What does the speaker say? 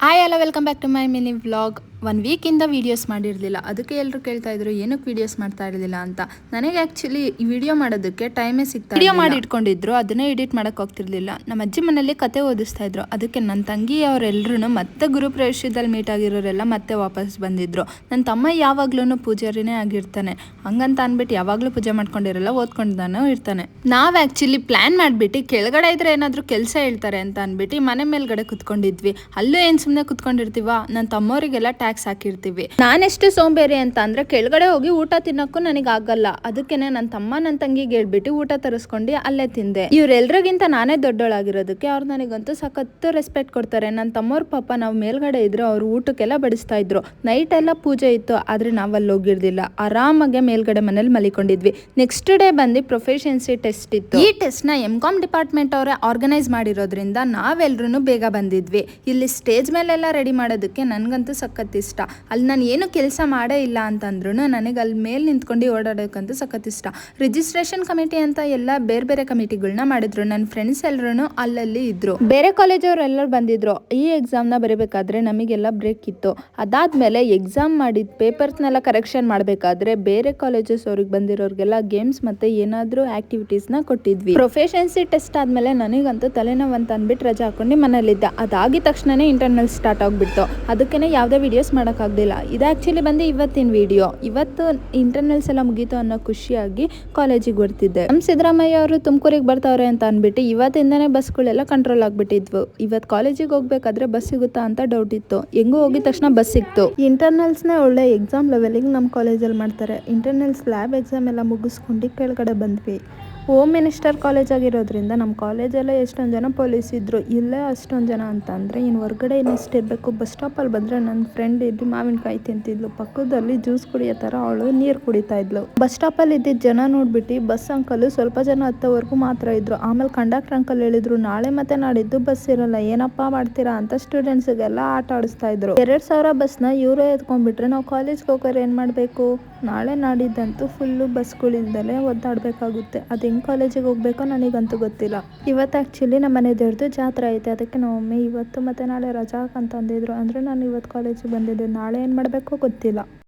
Hi hello welcome back to my mini vlog. 1 ವೀಕಿಂದ videos ಮಾಡಿರಲಿಲ್ಲ. ಅದಕ್ಕೆ ಎಲ್ಲರೂ ಕೇಳ್ತಾ ಇದ್ರು ಏನಕ್ಕೆ ವೀಡಿಯೋಸ್ ಮಾಡ್ತಾ ಇರಲಿಲ್ಲ ಅಂತ. ನನಗೆ ಆ್ಯಕ್ಚುಲಿ ಈ ವಿಡಿಯೋ ಮಾಡೋದಕ್ಕೆ ಟೈಮೇ ಸಿಗ್ತಾ ವಿಡಿಯೋ ಮಾಡಿ ಇಟ್ಕೊಂಡಿದ್ರು, ಅದನ್ನೇ ಎಡಿಟ್ ಮಾಡೋಕ್ಕೆ ಹೋಗ್ತಿರ್ಲಿಲ್ಲ. ನಮ್ಮ ಅಜ್ಜಿ ಮನೇಲಿ ಕತೆ ಓದಿಸ್ತಾ ಇದ್ರು. ಅದಕ್ಕೆ ನನ್ನ ತಂಗಿ ಅವರೆಲ್ಲರೂ ಮತ್ತೆ ಗುರುಪ್ರವೇಶದಲ್ಲಿ ಮೀಟ್ ಆಗಿರೋರೆಲ್ಲ ಮತ್ತೆ ವಾಪಸ್ ಬಂದಿದ್ರು. ನನ್ನ ತಮ್ಮ ಯಾವಾಗ್ಲೂ ಪೂಜಾರಿನೇ ಆಗಿರ್ತಾನೆ. ಹಂಗಂತ ಅಂದ್ಬಿಟ್ಟು ಯಾವಾಗಲೂ ಪೂಜೆ ಮಾಡ್ಕೊಂಡಿರಲ್ಲ, ಓದ್ಕೊಂಡಾನು ಇರ್ತಾನೆ. ನಾವು ಆ್ಯಕ್ಚುಲಿ ಪ್ಲ್ಯಾನ್ ಮಾಡಿಬಿಟ್ಟು ಕೆಳಗಡೆ ಇದ್ರೆ ಏನಾದರೂ ಕೆಲಸ ಹೇಳ್ತಾರೆ ಅಂತ ಅಂದ್ಬಿಟ್ಟು ಮನೆ ಮೇಲ್ಗಡೆ ಕುತ್ಕೊಂಡಿದ್ವಿ. ಅಲ್ಲೂ ಏನು ಸುಮ್ಮನೆ ಕುತ್ಕೊಂಡಿರ್ತೀವ, ನನ್ನ ತಮ್ಮವರಿಗೆಲ್ಲ ಟ್ಯಾಕ್ಸ್ ಹಾಕಿರ್ತೀವಿ. ನಾನೆಷ್ಟು ಸೋಂಬೇರಿ ಅಂತ ಅಂದ್ರೆ ಕೆಳಗಡೆ ಹೋಗಿ ಊಟ ತಿನ್ನಕ್ಕೂ ನನಗೆ ಆಗಲ್ಲ. ಅದಕ್ಕೇನೆ ನನ್ನ ತಮ್ಮ ನನ್ನ ತಂಗಿಗೆ ಹೇಳ್ಬಿಟ್ಟು ಊಟ ತರಿಸ್ಕೊಂಡು ಅಲ್ಲೇ ತಿಂದೆ. ಇವ್ರೆಲ್ರಿಗಿಂತ ನಾನೇ ದೊಡ್ಡೋಳಾಗಿರೋದಕ್ಕೆ ಅವ್ರು ನನಗಂತೂ ಸಖತ್ತು ರೆಸ್ಪೆಕ್ಟ್ ಕೊಡ್ತಾರೆ. ನನ್ನ ತಮ್ಮವ್ರ ಪಾಪ ನಾವು ಮೇಲ್ಗಡೆ ಇದ್ರು ಅವ್ರು ಊಟಕ್ಕೆಲ್ಲ ಬಡಿಸ್ತಾ ಇದ್ರು. ನೈಟ್ ಎಲ್ಲ ಪೂಜೆ ಇತ್ತು, ಆದ್ರೆ ನಾವಲ್ಲಿ ಹೋಗಿರ್ಲಿಲ್ಲ. ಆರಾಮಾಗೆ ಮೇಲ್ಗಡೆ ಮನೇಲಿ ಮಲಿಕೊಂಡಿದ್ವಿ. ನೆಕ್ಸ್ಟ್ ಡೇ ಬಂದು ಪ್ರೊಫೆಷನ್ಸಿ ಟೆಸ್ಟ್ ಇತ್ತು. ಈ ಟೆಸ್ಟ್ ನ ಎಂ.ಕಾಮ್ ಡಿಪಾರ್ಟ್ಮೆಂಟ್ ಅವರೇ ಆರ್ಗನೈಸ್ ಮಾಡಿರೋದ್ರಿಂದ ನಾವೆಲ್ಲರೂ ಬೇಗ ಬಂದಿದ್ವಿ. ಇಲ್ಲಿ ಸ್ಟೇಜ್ ಮೇಲೆಲ್ಲ ರೆಡಿ ಮಾಡೋದಕ್ಕೆ ನನಗಂತೂ ಸಖತ್ ಇಷ್ಟ. ಅಲ್ಲಿ ನಾನು ಏನು ಕೆಲಸ ಮಾಡೇ ಇಲ್ಲ ಅಂತಂದ್ರೂ ನನಗೆ ಅಲ್ಲಿ ಮೇಲೆ ನಿಂತ್ಕೊಂಡು ಓಡಾಡೋಕ್ಕಂತೂ ಸಖತ್ ಇಷ್ಟ. ರಿಜಿಸ್ಟ್ರೇಷನ್ ಕಮಿಟಿ ಅಂತ ಎಲ್ಲ ಬೇರೆ ಬೇರೆ ಕಮಿಟಿಗಳನ್ನ ಮಾಡಿದ್ರು. ನನ್ನ ಫ್ರೆಂಡ್ಸ್ ಎಲ್ಲರೂ ಅಲ್ಲಲ್ಲಿ ಇದ್ರು. ಬೇರೆ ಕಾಲೇಜವ್ರು ಎಲ್ಲರೂ ಬಂದಿದ್ರು. ಈ ಎಕ್ಸಾಮ್ನ ಬರೀಬೇಕಾದ್ರೆ ನಮಗೆಲ್ಲ ಬ್ರೇಕ್ ಇತ್ತು. ಅದಾದ್ಮೇಲೆ ಎಕ್ಸಾಮ್ ಮಾಡಿದ ಪೇಪರ್ಸ್ನೆಲ್ಲ ಕರೆಕ್ಷನ್ ಮಾಡಬೇಕಾದ್ರೆ ಬೇರೆ ಕಾಲೇಜಸ್ ಅವ್ರಿಗೆ ಬಂದಿರೋರಿಗೆಲ್ಲ ಗೇಮ್ಸ್ ಮತ್ತೆ ಏನಾದರೂ ಆಕ್ಟಿವಿಟೀಸ್ನ ಕೊಟ್ಟಿದ್ವಿ. ಪ್ರೊಫೆಷನ್ಸಿ ಟೆಸ್ಟ್ ಆದ್ಮೇಲೆ ನನಗಂತೂ ತಲೆನೋವು ಅಂತ ಅಂದ್ಬಿಟ್ಟು ರಜೆ ಹಾಕೊಂಡು ಮನೇಲಿದ್ದೆ. ಅದಾಗಿದ ತಕ್ಷಣನೇ ಇಂಟರ್ನಲ್ ಸ್ಟಾರ್ಟ್ ಆಗಿಬಿಡ್ತು. ಅದಕ್ಕೇ ಯಾವುದೇ ವೀಡಿಯೋಸ್ ಮಾಡೋಕ್ಕಾಗಲಿಲ್ಲ. ಇದು ಆ್ಯಕ್ಚುಲಿ ಬಂದು ಇವತ್ತಿನ ವಿಡಿಯೋ. ಇವತ್ತು ಇಂಟರ್ನಲ್ಸ್ ಎಲ್ಲ ಮುಗೀತು ಅನ್ನೋ ಖುಷಿಯಾಗಿ ಕಾಲೇಜಿಗೆ ಬರ್ತಿದ್ದೆ. ನಮ್ಮ ಸಿದ್ದರಾಮಯ್ಯ ಅವರು ತುಮಕೂರಿಗೆ ಬರ್ತಾವ್ರೆ ಅಂತ ಅಂದ್ಬಿಟ್ಟು ಇವತ್ತಿಂದನೇ ಬಸ್ಗಳೆಲ್ಲ ಕಂಟ್ರೋಲ್ ಆಗಿಬಿಟ್ಟಿದ್ವು. ಇವತ್ತು ಕಾಲೇಜಿಗೆ ಹೋಗ್ಬೇಕಾದ್ರೆ ಬಸ್ ಸಿಗುತ್ತಾ ಅಂತ ಡೌಟ್ ಇತ್ತು. ಹೆಂಗೂ ಹೋಗಿದ ತಕ್ಷಣ ಬಸ್ ಸಿಕ್ತು. ಇಂಟರ್ನಲ್ಸ್ನೇ ಒಳ್ಳೆ ಎಕ್ಸಾಮ್ ಲೆವೆಲಿಗೆ ನಮ್ಮ ಕಾಲೇಜಲ್ಲಿ ಮಾಡ್ತಾರೆ. ಇಂಟರ್ನಲ್ಸ್ ಲ್ಯಾಬ್ ಎಕ್ಸಾಮ್ ಎಲ್ಲ ಮುಗಿಸ್ಕೊಂಡು ಕೆಳಗಡೆ ಬಂದ್ವಿ. ಹೋಮ್ ಮಿನಿಸ್ಟರ್ ಕಾಲೇಜ್ ಆಗಿರೋದ್ರಿಂದ ನಮ್ಮ ಕಾಲೇಜಲ್ಲೇ ಎಷ್ಟೊಂದು ಜನ ಪೊಲೀಸ್ ಇದ್ರು. ಇಲ್ಲೇ ಅಷ್ಟೊಂದು ಜನ ಅಂತ ಅಂದರೆ ಇನ್ನು ಹೊರಗಡೆ ಇನ್ನೆಷ್ಟು ಇರಬೇಕು. ಬಸ್ ಸ್ಟಾಪಲ್ಲಿ ಬಂದರೆ ನನ್ನ ಫ್ರೆಂಡ್ ಇದ್ದು ಮಾವಿನಕಾಯಿ ತಿಂತಿದ್ಲು. ಪಕ್ಕದಲ್ಲಿ ಜ್ಯೂಸ್ ಕುಡಿಯೋ ಥರ ಅವಳು ನೀರು ಕುಡಿತಾ ಇದ್ಲು. ಬಸ್ ಸ್ಟಾಪಲ್ಲಿ ಇದ್ದಿದ್ದ ಜನ ನೋಡ್ಬಿಟ್ಟು ಬಸ್ ಅಂಕಲು ಸ್ವಲ್ಪ ಜನ ಹತ್ತೋವರೆಗೂ ಮಾತ್ರ ಇದ್ರು. ಆಮೇಲೆ ಕಂಡಕ್ಟರ್ ಅಂಕಲ್ ಹೇಳಿದ್ರು ನಾಳೆ ಮತ್ತೆ ನಾಡಿದ್ದು ಬಸ್ ಇರಲ್ಲ, ಏನಪ್ಪ ಮಾಡ್ತೀರಾ ಅಂತ ಸ್ಟೂಡೆಂಟ್ಸ್ಗೆಲ್ಲ ಆಟ ಆಡಿಸ್ತಾ ಇದ್ರು. 2,000 ಬಸ್ನ ಇವರೇ ಎತ್ಕೊಂಡ್ಬಿಟ್ರೆ ನಾವು ಕಾಲೇಜ್ಗೆ ಹೋಗೋರು ಏನು ಮಾಡಬೇಕು? ನಾಳೆ ನಾಡಿದ್ದಂತೂ ಫುಲ್ಲು ಬಸ್ಗಳಿಲ್ದಲೇ ಒದ್ದಾಡಬೇಕಾಗುತ್ತೆ. ಅದು ಹೆಂಗೆ ಕಾಲೇಜಿಗೆ ಹೋಗ್ಬೇಕೋ ನನಗಂತೂ ಗೊತ್ತಿಲ್ಲ. ಇವತ್ತು ಆ್ಯಕ್ಚುಲಿ ನಮ್ಮ ಮನೆ ದೇವ್ರದ್ದು ಜಾತ್ರೆ ಐತೆ. ಅದಕ್ಕೆ ನಮ್ಮ ಮಮ್ಮಿ ಇವತ್ತು ಮತ್ತು ನಾಳೆ ರಜಾ ಅಂತ ಅಂದಿದ್ರು. ಅಂದರೆ ನಾನು ಇವತ್ತು ಕಾಲೇಜಿಗೆ ಬಂದಿದ್ದೆ. ನಾಳೆ ಏನು ಮಾಡಬೇಕೋ ಗೊತ್ತಿಲ್ಲ.